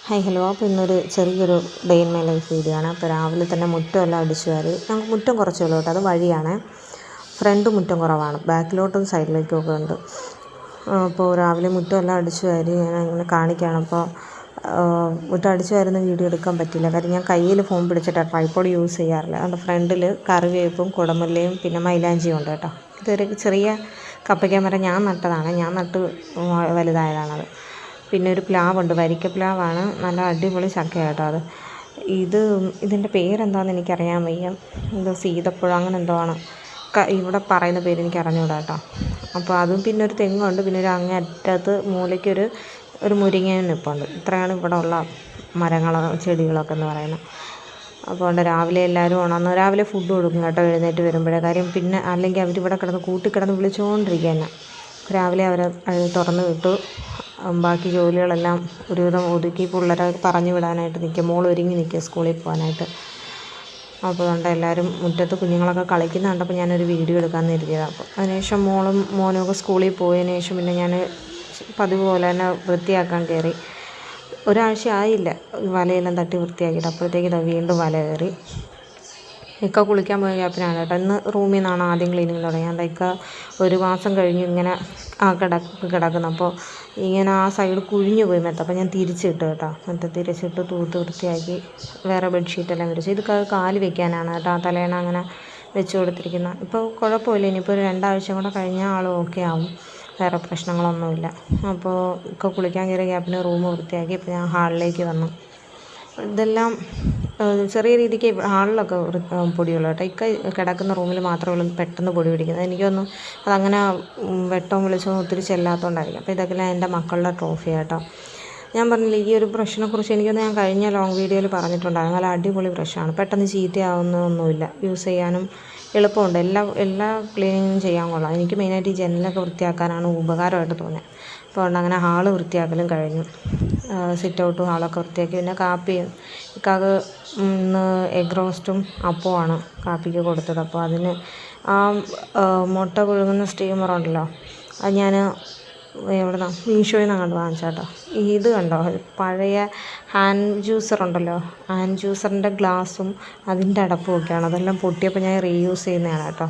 Hi hello. അപ്പോൾ ഇന്നൊരു ചെറിയൊരു day in my life video ആണ്. അപ്പോൾ രാവിലെ തന്നെ മുറ്റമെല്ലാം അടിച്ചു വാരി. ഞങ്ങൾക്ക് മുറ്റം കുറച്ചേ ഉള്ളൂ കേട്ടോ, അത് വഴിയാണ്. ഫ്രണ്ട് മുറ്റം കുറവാണ്, ബാക്കിലോട്ടും സൈഡിലേക്കും ഒക്കെ ഉണ്ട്. അപ്പോൾ രാവിലെ മുറ്റമെല്ലാം അടിച്ചു വാരി ഞാൻ അങ്ങനെ കാണിക്കുകയാണ്. അപ്പോൾ മുറ്റം അടിച്ചു വാരുന്ന വീഡിയോ എടുക്കാൻ പറ്റില്ല, കാര്യം ഞാൻ കയ്യിൽ ഫോൺ പിടിച്ചിട്ട് ട്രൈപോഡ് യൂസ് ചെയ്യാറില്ല. അതുകൊണ്ട് ഫ്രണ്ടിൽ കറിവേപ്പും കുടമുല്ലയും പിന്നെ മൈലാഞ്ചിയും ഉണ്ട് കേട്ടോ. ഇതൊരു ചെറിയ കപ്പയ്ക്ക മരം ഞാൻ നട്ടതാണ്, ഞാൻ നട്ട് വലുതായതാണത്. പിന്നെ ഒരു പ്ലാവുണ്ട്, വരിക്ക പ്ലാവാണ്, നല്ല അടിപൊളി ചക്കയാണ് കേട്ടോ അത്. ഇതിൻ്റെ പേരെന്താണെന്ന് എനിക്കറിയാൻ വയ്യ, ഇത് സീതപ്പഴം അങ്ങനെ എന്തോ ആണ് ഇവിടെ പറയുന്ന പേര്, എനിക്ക് അറിഞ്ഞുകൂടാ കേട്ടോ. അപ്പോൾ അതും പിന്നെ ഒരു തെങ്ങുണ്ട്, പിന്നെ ഒരു അങ്ങേ അറ്റത്ത് മൂലയ്ക്കൊരു മുരിങ്ങയും നിൽപ്പുണ്ട്. ഇത്രയാണ് ഇവിടെ ഉള്ള മരങ്ങളോ ചെടികളൊക്കെ എന്ന് പറയുന്നത്. അപ്പോൾ അതുകൊണ്ട് രാവിലെ എല്ലാവരും ഉണർന്ന് രാവിലെ ഫുഡ് കൊടുക്കും കേട്ടോ, എഴുന്നേറ്റ് വരുമ്പോഴേ. കാര്യം പിന്നെ അല്ലെങ്കിൽ അവരിവിടെ കൂട്ടിക്കിടന്ന് വിളിച്ചുകൊണ്ടിരിക്കുക തന്നെ. രാവിലെ അവരെ തുറന്ന് വിട്ടു. ബാക്കി ജോലികളെല്ലാം ഒരുവിധം ഒതുക്കി പിള്ളേരെ പറഞ്ഞു വിടാനായിട്ട് നിൽക്കുക. മോൾ ഒരുങ്ങി നിൽക്കുക സ്കൂളിൽ പോകാനായിട്ട്. അപ്പോൾ അതുകൊണ്ട് എല്ലാവരും മുറ്റത്ത് കുഞ്ഞുങ്ങളൊക്കെ കളിക്കുന്ന കണ്ടപ്പോൾ ഞാനൊരു വീഡിയോ എടുക്കാമെന്ന് കരുതിയതാണ്. അപ്പോൾ അതിനുശേഷം മോനും ഒക്കെ സ്കൂളിൽ പോയതിന് ശേഷം പിന്നെ ഞാൻ പതിവ് പോലെ തന്നെ വൃത്തിയാക്കാൻ കയറി. ഒരാഴ്ച ആയില്ല വലയെല്ലാം തട്ടി വൃത്തിയാക്കിയിട്ട്, അപ്പോഴത്തേക്ക് വീണ്ടും വല കയറി. ഇക്ക കുളിക്കാൻ പോയ ഗ്യാപ്പിനാണ് കേട്ടോ. ഇന്ന് റൂമിൽ നിന്നാണ് ആദ്യം ക്ലീനിങ് തുടങ്ങിയത്. ഇക്ക ഒരു മാസം കഴിഞ്ഞ് ഇങ്ങനെ കിടക്കുന്നു. അപ്പോൾ ഇങ്ങനെ ആ സൈഡ് കുഴിഞ്ഞു പോയി മെത്ത. അപ്പോൾ ഞാൻ തിരിച്ചിട്ട് കേട്ടോ, തിരിച്ചിട്ട് തൂത്ത് വൃത്തിയാക്കി വേറെ ബെഡ്ഷീറ്റെല്ലാം വിരിച്ചു. ഇത് കാല് വെക്കാനാണ് കേട്ടോ, ആ തലേണ അങ്ങനെ വെച്ച് കൊടുത്തിരിക്കുന്നത്. ഇപ്പോൾ കുഴപ്പമില്ല, ഇനിയിപ്പോൾ ഒരു 2 ആഴ്ച കൂടെ കഴിഞ്ഞാൽ ആൾ ഓക്കെ ആവും, വേറെ പ്രശ്നങ്ങളൊന്നുമില്ല. അപ്പോൾ ഇക്ക കുളിക്കാൻ കയറിയ ഗ്യാപ്പിന് റൂം വൃത്തിയാക്കി. ഇപ്പോൾ ഞാൻ ഹാളിലേക്ക് വന്നു. ഇതെല്ലാം ചെറിയ രീതിക്ക് ഹാളിലൊക്കെ പൊടിയുള്ളൂ കേട്ടോ. കിടക്കുന്ന റൂമിൽ മാത്രമേ ഉള്ളൂ പെട്ടെന്ന് പൊടി പിടിക്കുന്നത്. എനിക്കൊന്നും അതങ്ങനെ വെട്ടവും വെളിച്ചവും ഒത്തിരി ചെല്ലാത്തതുകൊണ്ടായിരിക്കും. അപ്പോൾ ഇതൊക്കെ എൻ്റെ മക്കളുടെ ട്രോഫി കേട്ടോ. ഞാൻ പറഞ്ഞില്ല, ഈ ഒരു ബ്രഷിനെക്കുറിച്ച് എനിക്കൊന്ന് ഞാൻ കഴിഞ്ഞ ലോങ് വീഡിയോയിൽ പറഞ്ഞിട്ടുണ്ടായിരുന്നു. നല്ല അടിപൊളി ബ്രഷാണ്, പെട്ടെന്ന് ചീത്തയാവുന്നൊന്നുമില്ല, യൂസ് ചെയ്യാനും എളുപ്പമുണ്ട്. എല്ലാ ക്ലീനിങ്ങും ചെയ്യാൻ കൊള്ളാം. എനിക്ക് മെയിനായിട്ട് ഈ ജനലൊക്കെ വൃത്തിയാക്കാനാണ് ഉപകാരമായിട്ട് തോന്നിയത്. അപ്പോൾ അതുകൊണ്ട് അങ്ങനെ ഹാള് വൃത്തിയാക്കലും കഴിഞ്ഞു. സിറ്റ് ഔട്ടും ഹാളൊക്കെ വൃത്തിയാക്കി. പിന്നെ കാപ്പിയും ഇക്കാക്ക് ഇന്ന് എഗ് റോസ്റ്റും അപ്പവുമാണ് കാപ്പിക്ക് കൊടുത്തത്. അപ്പോൾ അതിന് ആ മുട്ട പുഴുങ്ങുന്ന സ്റ്റീമറുണ്ടല്ലോ, അത് ഞാൻ എവിടെ നിന്നാണ്, മീഷോയിൽ നിന്ന് അങ്ങോട്ട് വാങ്ങിച്ചാട്ടോ. ഇത് കണ്ടോ, പഴയ ഹാൻഡ് ജ്യൂസർ ഉണ്ടല്ലോ, ഹാൻഡ് ജ്യൂസറിൻ്റെ ഗ്ലാസും അതിൻ്റെ അടപ്പും ഒക്കെയാണ്. അതെല്ലാം പൊട്ടിയപ്പോൾ ഞാൻ റീയൂസ് ചെയ്യുന്നതാണ് കേട്ടോ.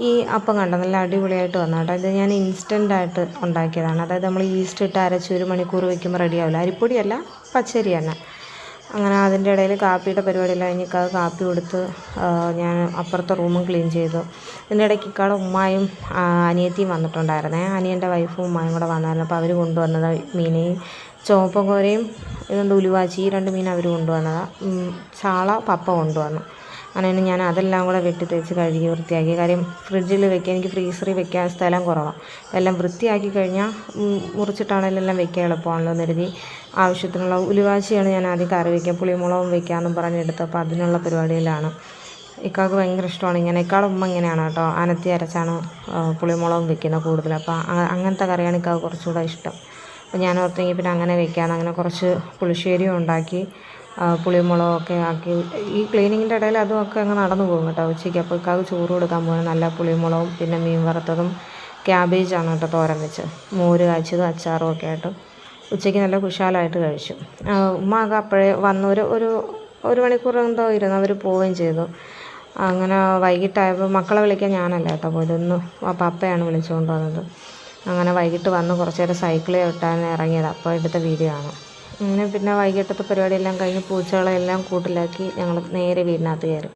ഈ അപ്പം കണ്ടോ, നല്ല അടിപൊളിയായിട്ട് വന്നു കേട്ടോ. ഇത് ഞാൻ ഇൻസ്റ്റൻ്റായിട്ട് ഉണ്ടാക്കിയതാണ്. അതായത് നമ്മൾ ഈസ്റ്റ് ഇട്ട് അരച്ച് 1 മണിക്കൂർ വയ്ക്കുമ്പോൾ റെഡിയാവില്ല. അരിപ്പൊടിയല്ല, പച്ചരി തന്നെ. അങ്ങനെ അതിൻ്റെ ഇടയിൽ കാപ്പിയുടെ പരിപാടിയെല്ലാം കഴിഞ്ഞ് ഇക്കാക്ക് കാപ്പി കൊടുത്ത് ഞാൻ അപ്പുറത്തെ റൂമും ക്ലീൻ ചെയ്തു. ഇതിൻ്റെ ഇടയ്ക്ക് ഇക്കാടെ ഉമ്മായും അനിയത്തിയും വന്നിട്ടുണ്ടായിരുന്നേ. അനിയൻ്റെ വൈഫും ഉമ്മായും കൂടെ വന്നായിരുന്നു. അപ്പോൾ അവർ കൊണ്ടുവന്നത് മീനെയും ചുവപ്പൻ കോരയും ഇതുകൊണ്ട് ഉലുവാച്ചി, ഈ 2 മീൻ അവർ കൊണ്ടുവന്നതാണ്. ചാള പപ്പ കൊണ്ടുവന്നു. അങ്ങനെ ഞാൻ അതെല്ലാം കൂടെ വെട്ടി തേച്ച് കഴുകി വൃത്തിയാക്കി. കാര്യം ഫ്രിഡ്ജിൽ വെക്കാൻ, എനിക്ക് ഫ്രീസറിൽ വെക്കാൻ സ്ഥലം കുറവാണ്. എല്ലാം വൃത്തിയാക്കി കഴിഞ്ഞാൽ മുറിച്ചിട്ടാണെങ്കിലും എല്ലാം വെക്കാൻ എളുപ്പമാണല്ലോ എന്ന് കരുതി ആവശ്യത്തിനുള്ള ഉലുവാച്ചിയാണ് ഞാൻ ആദ്യം കറി വയ്ക്കുക. പുളിമുളകും വെക്കാമെന്നും പറഞ്ഞെടുത്ത്. അപ്പോൾ അതിനുള്ള പരിപാടിയിലാണ്. ഇക്കാക്ക് ഭയങ്കര ഇഷ്ടമാണ് ഇങ്ങനെ. ഇക്കാളും ഉമ്മ ഇങ്ങനെയാണ് കേട്ടോ, അനത്തി അരച്ചാണ് പുളിമുളകും വെക്കുന്നത് കൂടുതൽ. അപ്പോൾ അങ്ങനത്തെ കറിയാണ് ഇക്കാക്ക് കുറച്ചുകൂടെ ഇഷ്ടം. അപ്പോൾ ഞാൻ ഓർത്തെങ്കിൽ പിന്നെ അങ്ങനെ വെക്കാമെന്ന്. അങ്ങനെ കുറച്ച് പുളിശ്ശേരിയും ഉണ്ടാക്കി, പുളിമുളകൊക്കെ ആക്കി. ഈ ക്ലീനിങ്ങിൻ്റെ ഇടയിൽ അതുമൊക്കെ അങ്ങ് നടന്നു പോകും കേട്ടോ ഉച്ചയ്ക്ക്. അപ്പോൾ ഇക്കാക്ക് ചോറ് കൊടുക്കാൻ പോകുന്നത് നല്ല പുളിമുളകും പിന്നെ മീൻ വറുത്തതും ക്യാബേജാണ് കേട്ടോ തോരൻ വെച്ച്, മോര് കാച്ചിയതും അച്ചാറും ഒക്കെ ആയിട്ട് ഉച്ചയ്ക്ക് നല്ല കുശാലായിട്ട് കഴിച്ചു. ഉമ്മ ഒക്കെ അപ്പോഴേ വന്ന് ഒരു മണിക്കൂർ എന്തോ ഇരുന്ന് അവർ പോവുകയും ചെയ്തു. അങ്ങനെ വൈകിട്ടായപ്പോൾ മക്കളെ വിളിക്കാൻ ഞാനല്ല കേട്ടോ പോയത്, ഇന്ന് പപ്പയാണ് വിളിച്ചുകൊണ്ട് വന്നത്. അങ്ങനെ വൈകിട്ട് വന്ന് കുറച്ച് നേരം സൈക്കിളിൽ വിട്ടാൻ ഇറങ്ങിയത്. അപ്പോൾ എടുത്ത വീഡിയോ ആണ്. അങ്ങനെ പിന്നെ വൈകിട്ടത്തെ പരിപാടിയെല്ലാം കഴിഞ്ഞ് പൂച്ചകളെല്ലാം കൂട്ടിലാക്കി ഞങ്ങൾ നേരെ വീടിനകത്ത് കയറി.